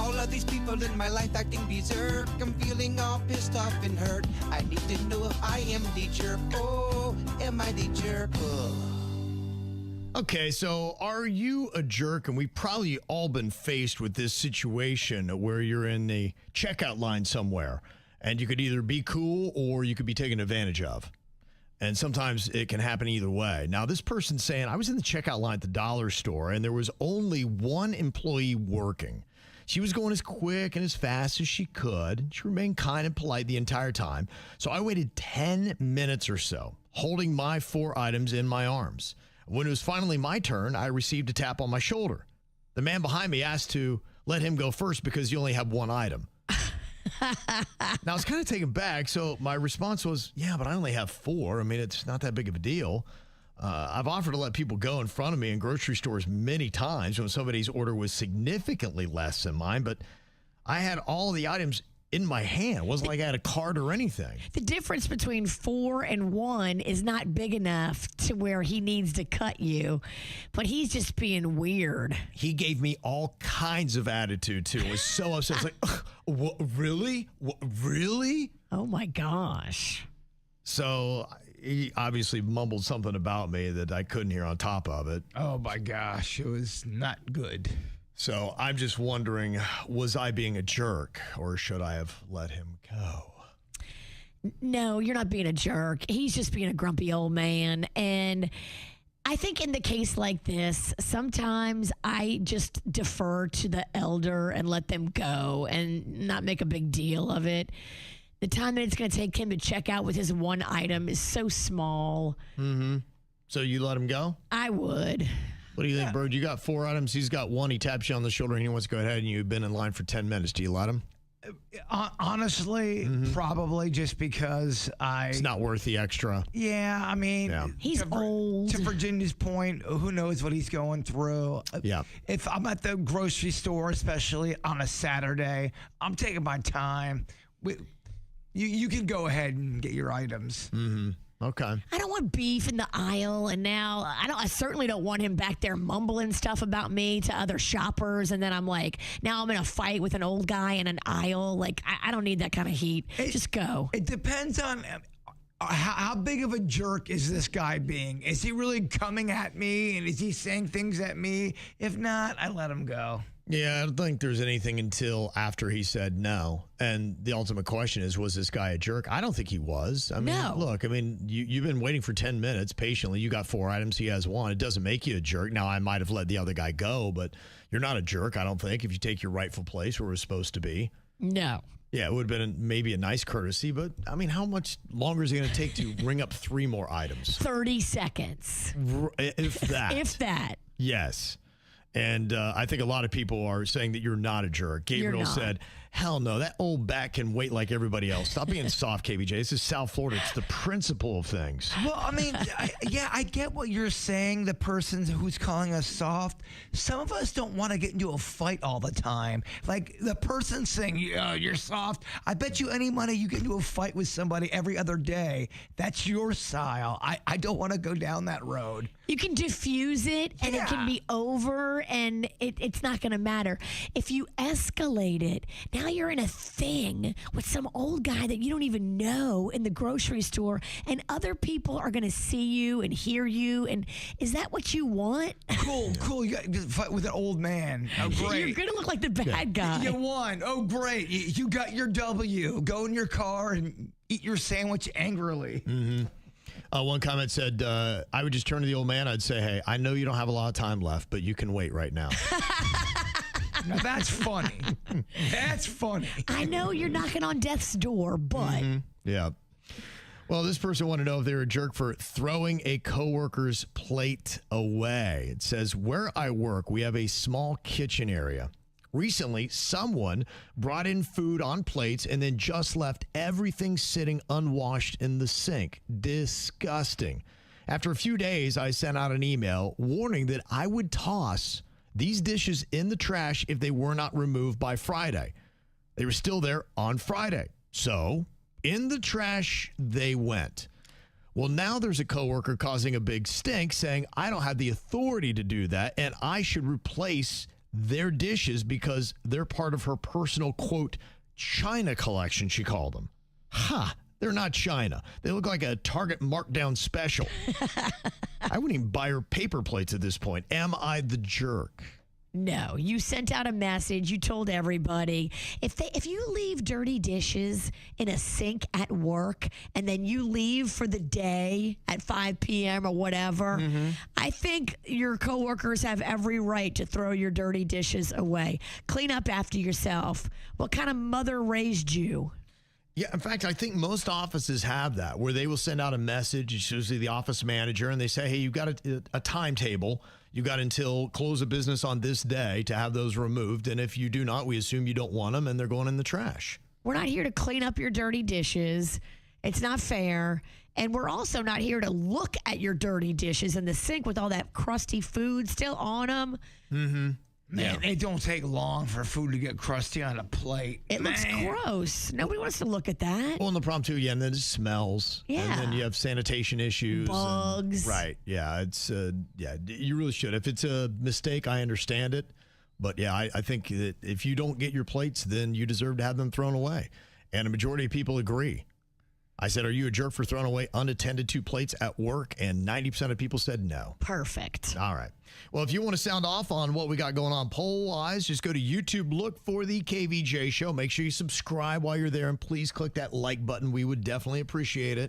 All of these people in my life acting berserk. I'm feeling all pissed off and hurt. I need to know if I am the jerk. Oh, am I the jerk? Oh. Okay, so are you a jerk? And we've probably all been faced with this situation where you're in the checkout line somewhere and you could either be cool or you could be taken advantage of. And sometimes it can happen either way. Now, this person's saying, I was in the checkout line at the dollar store and there was only one employee working. She was going as quick and as fast as she could. She remained kind and polite the entire time. So I waited 10 minutes or so, holding my 4 items in my arms. When it was finally my turn, I received a tap on my shoulder. The man behind me asked to let him go first because you only have 1 item. Now, I was kind of taken back, so my response was, yeah, but I only have 4. I mean, it's not that big of a deal. I've offered to let people go in front of me in grocery stores many times when somebody's order was significantly less than mine, but I had all the items in my hand. It wasn't like I had a card or anything. The difference between 4 and 1 is not big enough to where he needs to cut you, but he's just being weird. He gave me all kinds of attitude, too. It was so upset. I was like, what, really? What, really? Oh, my gosh. So he obviously mumbled something about me that I couldn't hear on top of it. Oh, my gosh. It was not good. So I'm just wondering, was I being a jerk or should I have let him go? No, you're not being a jerk. He's just being a grumpy old man. And I think in the case like this, sometimes I just defer to the elder and let them go and not make a big deal of it. The time that it's going to take him to check out with his 1 item is so small. Mm-hmm. So you let him go? I would. What do you think, Bird? You got 4 items. He's got 1. He taps you on the shoulder and he wants to go ahead and you've been in line for 10 minutes. Do you let him? Honestly, probably just because It's not worth the extra. Yeah, I mean. Yeah. He's old. To Virginia's point, who knows what he's going through. Yeah. If I'm at the grocery store, especially on a Saturday, I'm taking my time. You can go ahead and get your items. Mm-hmm. Okay. I don't want beef in the aisle, and now I certainly don't want him back there mumbling stuff about me to other shoppers, and then I'm like, now I'm in a fight with an old guy in an aisle. Like, I don't need that kind of heat. Just go. It depends on how big of a jerk is this guy being. Is he really coming at me, and is he saying things at me? If not, I let him go. Yeah, I don't think there's anything until after he said no. And the ultimate question is, was this guy a jerk? I don't think he was. I mean, No. Look, I mean, you've been waiting for 10 minutes patiently. You got 4 items. He has 1. It doesn't make you a jerk. Now, I might have let the other guy go, but you're not a jerk, I don't think, if you take your rightful place where we're supposed to be. No. Yeah, it would have been maybe a nice courtesy, but, I mean, how much longer is it going to take to ring up 3 more items? 30 seconds. If that. If that. Yes. And I think a lot of people are saying that you're not a jerk. Gabriel said, hell no, that old bat can wait like everybody else. Stop being soft, KVJ. This is South Florida. It's the principle of things. Well, I mean, I get what you're saying, the person who's calling us soft. Some of us don't want to get into a fight all the time. Like the person saying, yeah, you're soft. I bet you any money you get into a fight with somebody every other day. That's your style. I don't want to go down that road. You can diffuse it and it can be over and it's not going to matter. If you escalate it, now you're in a thing with some old guy that you don't even know in the grocery store and other people are going to see you and hear you. And is that what you want? Cool. You got to fight with an old man. Oh, great. You're going to look like the bad guy. You won. Oh, great. You got your W. Go in your car and eat your sandwich angrily. Mm-hmm. One comment said, I would just turn to the old man. I'd say, hey, I know you don't have a lot of time left, but you can wait right now. Now, that's funny. That's funny. I know you're knocking on death's door, but. Yeah. Well, this person wanted to know if they were a jerk for throwing a coworker's plate away. It says, where I work, we have a small kitchen area. Recently, someone brought in food on plates and then just left everything sitting unwashed in the sink. Disgusting. After a few days, I sent out an email warning that I would toss these dishes in the trash if they were not removed by Friday. They were still there on Friday. So, in the trash they went. Well, now there's a coworker causing a big stink saying I don't have the authority to do that and I should replace their dishes because they're part of her personal, quote, China collection, she called them. They're not China. They look like a Target markdown special. I wouldn't even buy her paper plates at this point. Am I the jerk? No, you sent out a message. You told everybody if you leave dirty dishes in a sink at work and then you leave for the day at 5 p.m. or whatever, I think your coworkers have every right to throw your dirty dishes away. Clean up after yourself. What kind of mother raised you? Yeah, in fact, I think most offices have that where they will send out a message. It's usually the office manager, and they say, hey, you've got a timetable. You got until close of business on this day to have those removed. And if you do not, we assume you don't want them and they're going in the trash. We're not here to clean up your dirty dishes. It's not fair. And we're also not here to look at your dirty dishes in the sink with all that crusty food still on them. Mm-hmm. Man, it don't take long for food to get crusty on a plate. It looks gross. Nobody wants to look at that. Well, and the problem too, and then it smells. Yeah. And then you have sanitation issues. Bugs. Right. Yeah. It's you really should. If it's a mistake, I understand it. But yeah, I think that if you don't get your plates, then you deserve to have them thrown away. And a majority of people agree. I said, are you a jerk for throwing away unattended to plates at work? And 90% of people said no. Perfect. All right. Well, if you want to sound off on what we got going on poll-wise, just go to YouTube, look for the KVJ Show. Make sure you subscribe while you're there, and please click that like button. We would definitely appreciate it.